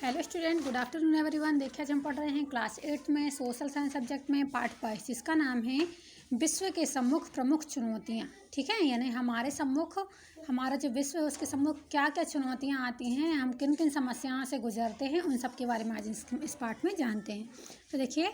Hello student, good afternoon everyone. देखिए आज हम पढ़ रहे हैं क्लास 8 में सोशल साइंस सब्जेक्ट में पार्ट 5 जिसका नाम है विश्व के सम्मुख प्रमुख चुनौतियाँ। ठीक है, यानी हमारे सम्मुख हमारा जो विश्व है उसके सम्मुख क्या क्या चुनौतियाँ आती हैं, हम किन किन समस्याओं से गुजरते हैं, उन सब के बारे में आज इस पार्ट में जानते हैं। तो देखिए,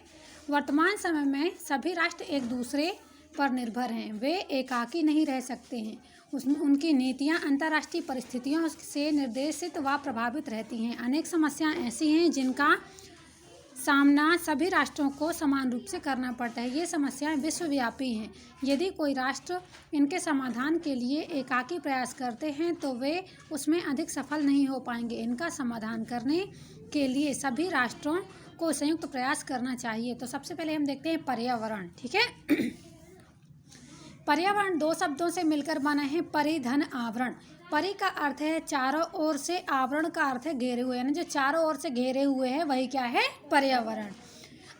वर्तमान समय में सभी राष्ट्र एक दूसरे पर निर्भर हैं, वे एकाकी नहीं रह सकते हैं। उनकी नीतियां अंतर्राष्ट्रीय परिस्थितियों से निर्देशित व प्रभावित रहती हैं। अनेक समस्याएं ऐसी हैं जिनका सामना सभी राष्ट्रों को समान रूप से करना पड़ता है। ये समस्याएं विश्वव्यापी हैं। यदि कोई राष्ट्र इनके समाधान के लिए एकाकी प्रयास करते हैं तो वे उसमें अधिक सफल नहीं हो पाएंगे। इनका समाधान करने के लिए सभी राष्ट्रों को संयुक्त प्रयास करना चाहिए। तो सबसे पहले हम देखते हैं पर्यावरण। ठीक है, पर्यावरण दो शब्दों से मिलकर बना है, परि धन आवरण। परि का अर्थ है चारों ओर से, आवरण का अर्थ है घेरे हुए, यानी जो चारों ओर से घेरे हुए है वही क्या है, पर्यावरण।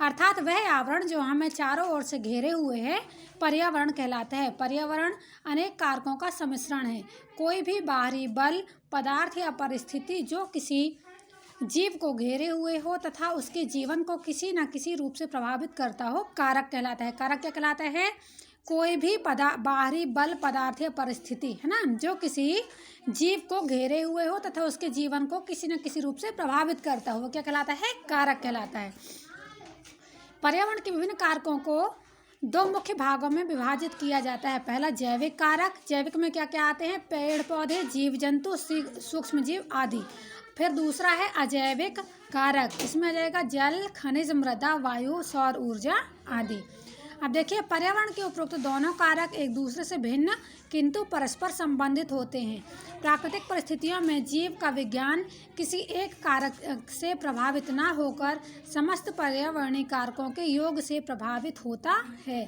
अर्थात वह आवरण जो हमें चारों ओर से घेरे हुए है पर्यावरण कहलाता है। पर्यावरण अनेक कारकों का सम्मिश्रण है। कोई भी बाहरी बल, पदार्थ या परिस्थिति जो किसी जीव को घेरे हुए हो तथा उसके जीवन को किसी न किसी रूप से प्रभावित करता हो, कारक कहलाता है। कारक क्या कहलाता है? कोई भी बाहरी बल, पदार्थ या परिस्थिति, है ना, जो किसी जीव को घेरे हुए हो तथा उसके जीवन को किसी न किसी रूप से प्रभावित करता हो, वो क्या कहलाता है? कारक कहलाता है। पर्यावरण के विभिन्न कारकों को दो मुख्य भागों में विभाजित किया जाता है। पहला जैविक कारक। जैविक में क्या क्या आते हैं? पेड़ पौधे, जीव जंतु, सूक्ष्म जीव आदि। फिर दूसरा है अजैविक कारक। इसमें आ जाएगा जल, खनिज, मृदा, वायु, सौर ऊर्जा आदि। अब देखिए, पर्यावरण के उपरोक्त दोनों कारक एक दूसरे से भिन्न किंतु परस्पर संबंधित होते हैं। प्राकृतिक परिस्थितियों में जीव का विज्ञान किसी एक कारक से प्रभावित न होकर समस्त पर्यावरणीय कारकों के योग से प्रभावित होता है।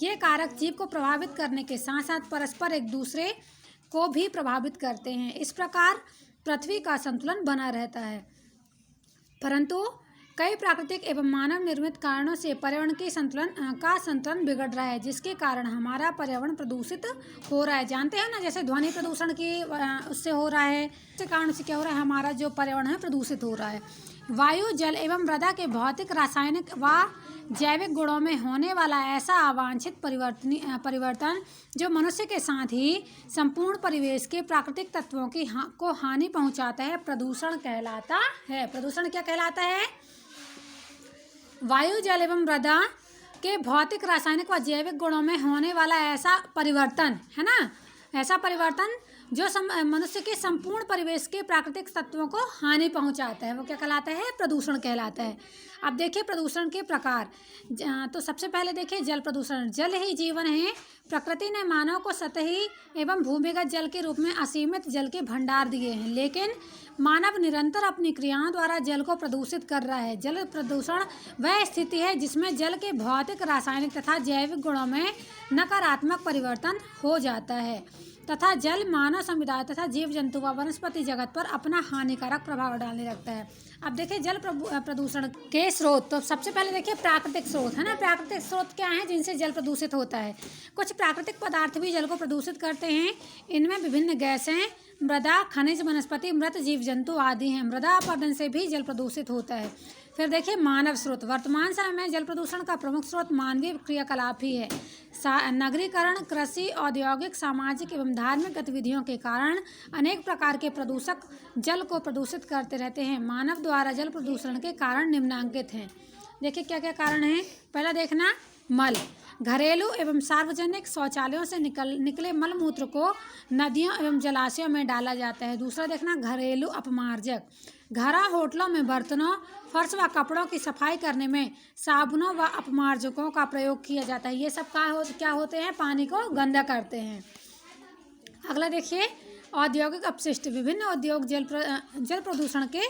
ये कारक जीव को प्रभावित करने के साथ साथ परस्पर एक दूसरे को भी प्रभावित करते हैं। इस प्रकार पृथ्वी का संतुलन बना रहता है। परंतु कई प्राकृतिक एवं मानव निर्मित कारणों से पर्यावरण के संतुलन बिगड़ रहा है, जिसके कारण हमारा पर्यावरण प्रदूषित हो रहा है। जानते हैं ना, जैसे ध्वनि प्रदूषण की उससे हो रहा है, इसके कारण से क्या हो रहा है, हमारा जो पर्यावरण है प्रदूषित हो रहा है। वायु, जल एवं मृदा के भौतिक, रासायनिक व जैविक गुणों में होने वाला ऐसा अवांछित परिवर्तन जो मनुष्य के साथ ही संपूर्ण परिवेश के प्राकृतिक तत्वों की को हानि पहुंचाता है, प्रदूषण कहलाता है। प्रदूषण क्या कहलाता है? वायु, जल एवं मृदा के भौतिक, रासायनिक व जैविक गुणों में होने वाला ऐसा परिवर्तन, है ना, ऐसा परिवर्तन जो मनुष्य के संपूर्ण परिवेश के प्राकृतिक तत्वों को हानि पहुंचाता है, वो क्या कहलाता है? प्रदूषण कहलाता है। अब देखिए प्रदूषण के प्रकार। तो सबसे पहले देखिए जल प्रदूषण। जल ही जीवन है। प्रकृति ने मानव को सतही एवं भूमिगत जल के रूप में असीमित जल के भंडार दिए हैं, लेकिन मानव निरंतर अपनी क्रियाओं द्वारा जल को प्रदूषित कर रहा है। जल प्रदूषण वह स्थिति है जिसमें जल के भौतिक, रासायनिक तथा जैविक गुणों में नकारात्मक परिवर्तन हो जाता है तथा जल मानव समुदाय तथा जीव जंतु व वनस्पति जगत पर अपना हानिकारक प्रभाव डालने लगता है। अब देखिए जल प्रदूषण के स्रोत। तो सबसे पहले देखिए प्राकृतिक स्रोत, है ना। प्राकृतिक स्रोत क्या हैं जिनसे जल प्रदूषित होता है? कुछ प्राकृतिक पदार्थ भी जल को प्रदूषित करते हैं। इनमें विभिन्न गैसें, मृदा, खनिज, वनस्पति, मृत जीव जंतु आदि हैं। मृदा अपरदन से भी जल प्रदूषित होता है। फिर देखिए मानव स्रोत। वर्तमान समय में जल प्रदूषण का प्रमुख स्रोत मानवीय क्रियाकलाप ही है। नगरीकरण, कृषि, औद्योगिक, सामाजिक एवं धार्मिक गतिविधियों के कारण अनेक प्रकार के प्रदूषक जल को प्रदूषित करते रहते हैं। मानव द्वारा जल प्रदूषण के कारण निम्नलिखित हैं। देखिए क्या क्या कारण हैं। पहला देखना, मल। घरेलू एवं सार्वजनिक शौचालयों से निकले मलमूत्र को नदियों एवं जलाशयों में डाला जाता है। दूसरा देखना, घरेलू अपमार्जक। घरों, होटलों में बर्तनों, फर्श व कपड़ों की सफाई करने में साबुनों व अपमार्जकों का प्रयोग किया जाता है। ये सब क्या होते हैं? पानी को गंदा करते हैं। अगला देखिए, औद्योगिक अपशिष्ट। विभिन्न उद्योग जल प्रदूषण के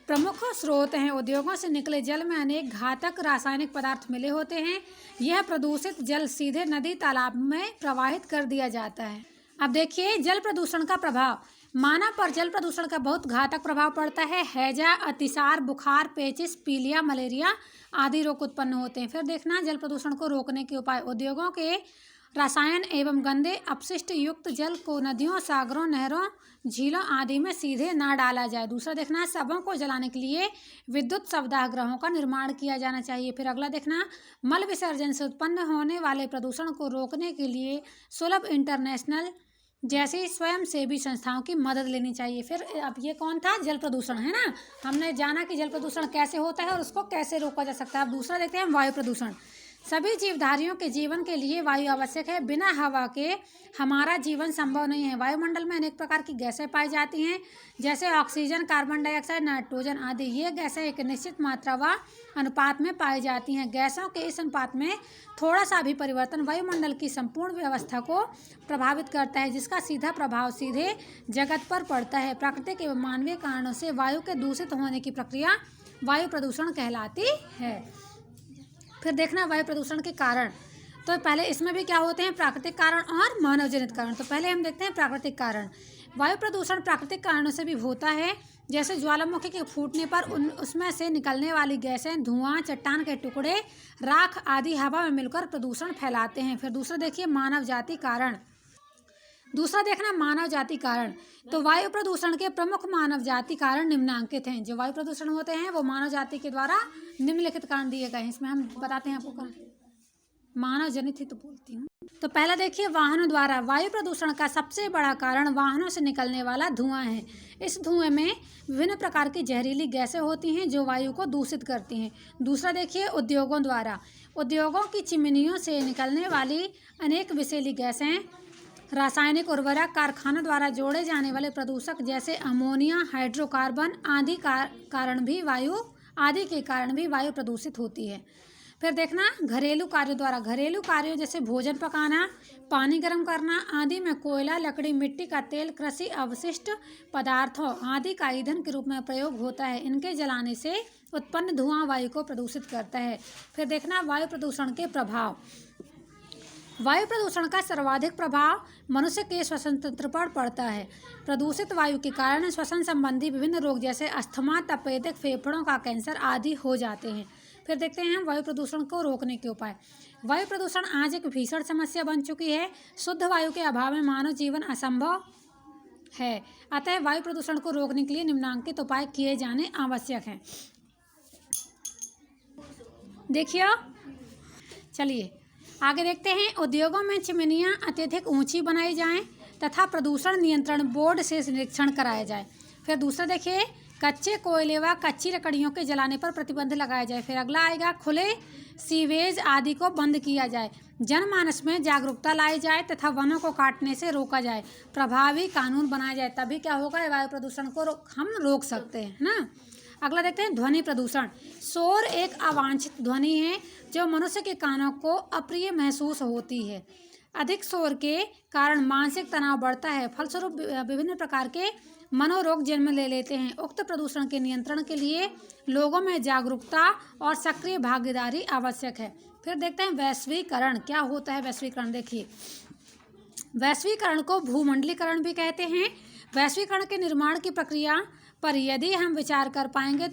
प्रमुख स्रोत हैं। उद्योगों से निकले जल में अनेक घातक रासायनिक पदार्थ मिले होते हैं। यह प्रदूषित जल सीधे नदी, तालाब में प्रवाहित कर दिया जाता है। अब देखिए जल प्रदूषण का प्रभाव। मानव पर जल प्रदूषण का बहुत घातक प्रभाव पड़ता है। हैजा, अतिसार, बुखार, पेचिश, पीलिया, मलेरिया आदि रोग उत्पन्न होते हैं। फिर देखना जल प्रदूषण को रोकने के उपाय। उद्योगों के रसायन एवं गंदे अपशिष्ट युक्त जल को नदियों, सागरों, नहरों, झीलों आदि में सीधे ना डाला जाए। दूसरा देखना है शवों को जलाने के लिए विद्युत शवदाह का निर्माण किया जाना चाहिए। फिर अगला देखना, मल विसर्जन से उत्पन्न होने वाले प्रदूषण को रोकने के लिए सुलभ इंटरनेशनल जैसी स्वयंसेवी संस्थाओं की मदद लेनी चाहिए। फिर अब ये कौन था, जल प्रदूषण, है ना। हमने जाना कि जल प्रदूषण कैसे होता है और उसको कैसे रोका जा सकता है। अब दूसरा देखते हैं वायु प्रदूषण। सभी जीवधारियों के जीवन के लिए वायु आवश्यक है। बिना हवा के हमारा जीवन संभव नहीं है। वायुमंडल में अनेक प्रकार की गैसें पाई जाती हैं, जैसे ऑक्सीजन, कार्बन डाइऑक्साइड, नाइट्रोजन आदि। ये गैसें एक निश्चित मात्रा व अनुपात में पाई जाती हैं। गैसों के इस अनुपात में थोड़ा सा भी परिवर्तन वायुमंडल की संपूर्ण व्यवस्था को प्रभावित करता है, जिसका सीधा प्रभाव सीधे जगत पर पड़ता है। प्राकृतिक एवं मानवीय कारणों से वायु के दूषित होने की प्रक्रिया वायु प्रदूषण कहलाती है। फिर देखना वायु प्रदूषण के कारण। तो पहले इसमें भी क्या होते हैं, प्राकृतिक कारण और मानव जनित कारण। तो पहले हम देखते हैं प्राकृतिक कारण। वायु प्रदूषण प्राकृतिक कारणों से भी होता है, जैसे ज्वालामुखी के फूटने पर उसमें से निकलने वाली गैसें, धुआं, चट्टान के टुकड़े, राख आदि हवा में मिलकर प्रदूषण फैलाते हैं। फिर दूसरा देखिए मानव जाति कारण। दूसरा देखना मानव जाति कारण। तो वायु प्रदूषण के प्रमुख मानव जाति कारण निम्नांकित हैं। जो वायु प्रदूषण होते हैं वो मानव जाति के द्वारा निम्नलिखित कारण दिए गए हैं। इसमें हम बताते हैं आपको कारण, मानव जनित ही तो बोलती हूँ। तो पहला देखिए वाहनों द्वारा। वायु प्रदूषण का सबसे बड़ा कारण वाहनों से निकलने वाला धुआं है। इस धुएं में विभिन्न प्रकार की जहरीली गैसें होती हैं जो वायु को दूषित करती हैं। दूसरा देखिए उद्योगों द्वारा। उद्योगों की चिमनियों से निकलने वाली अनेक विषैली गैसें, रासायनिक उर्वरक, कारखानों द्वारा जोड़े जाने वाले प्रदूषक जैसे अमोनिया, हाइड्रोकार्बन आदि के कारण भी वायु प्रदूषित होती है। फिर देखना घरेलू कार्यों द्वारा। घरेलू कार्यों जैसे भोजन पकाना, पानी गर्म करना आदि में कोयला, लकड़ी, मिट्टी का तेल, कृषि अवशिष्ट पदार्थों आदि का ईंधन के रूप में प्रयोग होता है। इनके जलाने से उत्पन्न धुआं वायु को प्रदूषित करता है। फिर देखना वायु प्रदूषण के प्रभाव। वायु प्रदूषण का सर्वाधिक प्रभाव मनुष्य के श्वसन तंत्र पर पड़ता है। प्रदूषित वायु के कारण श्वसन संबंधी विभिन्न रोग जैसे अस्थमा, तपेदिक, फेफड़ों का कैंसर आदि हो जाते हैं। फिर देखते हैं वायु प्रदूषण को रोकने के उपाय। वायु प्रदूषण आज एक भीषण समस्या बन चुकी है। शुद्ध वायु के अभाव में मानव जीवन असंभव है। अतः वायु प्रदूषण को रोकने के लिए निम्नांकित उपाय किए जाने आवश्यक हैं। देखिए, चलिए आगे देखते हैं। उद्योगों में चिमनियां अत्यधिक ऊंची बनाई जाएं तथा प्रदूषण नियंत्रण बोर्ड से निरीक्षण कराया जाए। फिर दूसरा देखिए, कच्चे कोयले व कच्ची लकड़ियों के जलाने पर प्रतिबंध लगाया जाए। फिर अगला आएगा, खुले सीवेज आदि को बंद किया जाए। जनमानस में जागरूकता लाई जाए तथा वनों को काटने से रोका जाए। प्रभावी कानून बनाया जाए, तभी क्या होगा, वायु प्रदूषण को हम रोक सकते हैं ना। अगला देखते हैं ध्वनि प्रदूषण। शोर एक अवांछित ध्वनि है जो मनुष्य के कानों को अप्रिय महसूस होती है। अधिक शोर के कारण मानसिक तनाव बढ़ता है, फलस्वरूप विभिन्न प्रकार के मनोरोग जन्म ले लेते हैं। उक्त प्रदूषण के नियंत्रण के लिए लोगों में जागरूकता और सक्रिय भागीदारी आवश्यक है। फिर देखते हैं वैश्वीकरण। क्या होता है वैश्वीकरण, देखिए। वैश्वीकरण को भूमंडलीकरण भी कहते हैं। वैश्वीकरण के निर्माण की प्रक्रिया पर यदि हम विचार कर पाएंगे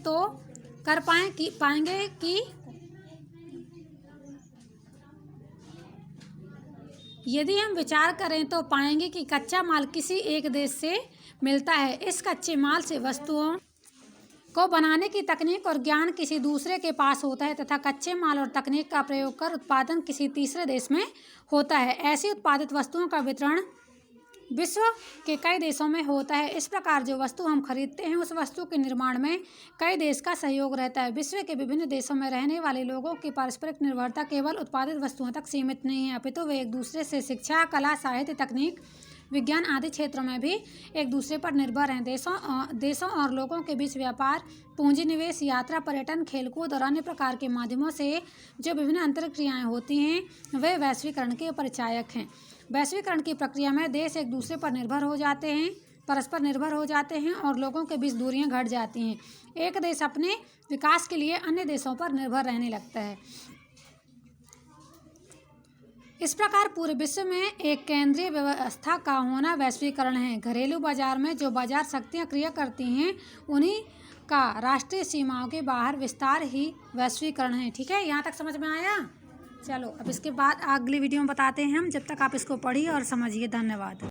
कि यदि हम विचार करें तो पाएंगे कि कच्चा माल किसी एक देश से मिलता है। इस कच्चे माल से वस्तुओं को बनाने की तकनीक और ज्ञान किसी दूसरे के पास होता है तथा कच्चे माल और तकनीक का प्रयोग कर उत्पादन किसी तीसरे देश में होता है। ऐसी उत्पादित वस्तुओं का वितरण विश्व के कई देशों में होता है। इस प्रकार जो वस्तु हम खरीदते हैं उस वस्तु के निर्माण में कई देश का सहयोग रहता है। विश्व के विभिन्न देशों में रहने वाले लोगों की पारस्परिक निर्भरता केवल उत्पादित वस्तुओं तक सीमित नहीं है, अपितु वे एक दूसरे से शिक्षा, कला, साहित्य, तकनीक, विज्ञान आदि क्षेत्रों में भी एक दूसरे पर निर्भर हैं। देशों और लोगों के बीच व्यापार, पूंजी निवेश, यात्रा, पर्यटन, खेलकूद और अन्य प्रकार के माध्यमों से जो विभिन्न अंतरक्रियाएं होती हैं वे वैश्वीकरण के परिचायक हैं। वैश्वीकरण की प्रक्रिया में देश एक दूसरे पर परस्पर निर्भर हो जाते हैं और लोगों के बीच दूरियां घट जाती हैं। एक देश अपने विकास के लिए अन्य देशों पर निर्भर रहने लगता है। इस प्रकार पूरे विश्व में एक केंद्रीय व्यवस्था का होना वैश्वीकरण है। घरेलू बाजार में जो बाजार शक्तियाँ क्रिया करती हैं उन्हीं का राष्ट्रीय सीमाओं के बाहर विस्तार ही वैश्वीकरण है। ठीक है, यहाँ तक समझ में आया। चलो अब इसके बाद अगली वीडियो में बताते हैं हम, जब तक आप इसको पढ़िए और समझिए। धन्यवाद।